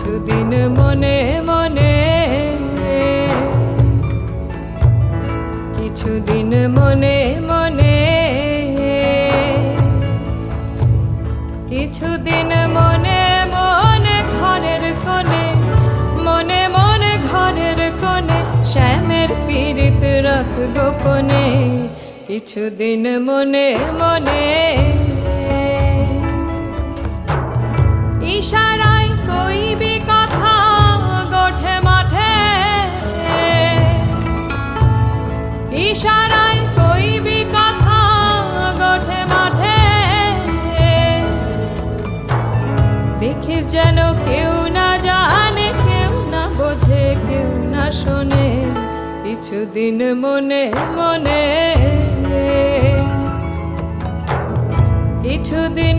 কিছুদিন মনে মনে, কিছুদিন মনে মনে, কিছুদিন মনে মনে ঘরের কোণে, মনে মনে ঘরের কোণে শ্যামের পীড়িত রাখ গোপনে। কিছুদিন মনে মনে ইশারায় কইবি কথা গোঠে মাঠে, ইশারায় কইবি কথা গোঠে মাঠে। দেখিস যেন কেউ না জানে, কেউ না বোঝে, কেউ না শোনে। কিছুদিন মনে মনে, কিছুদিন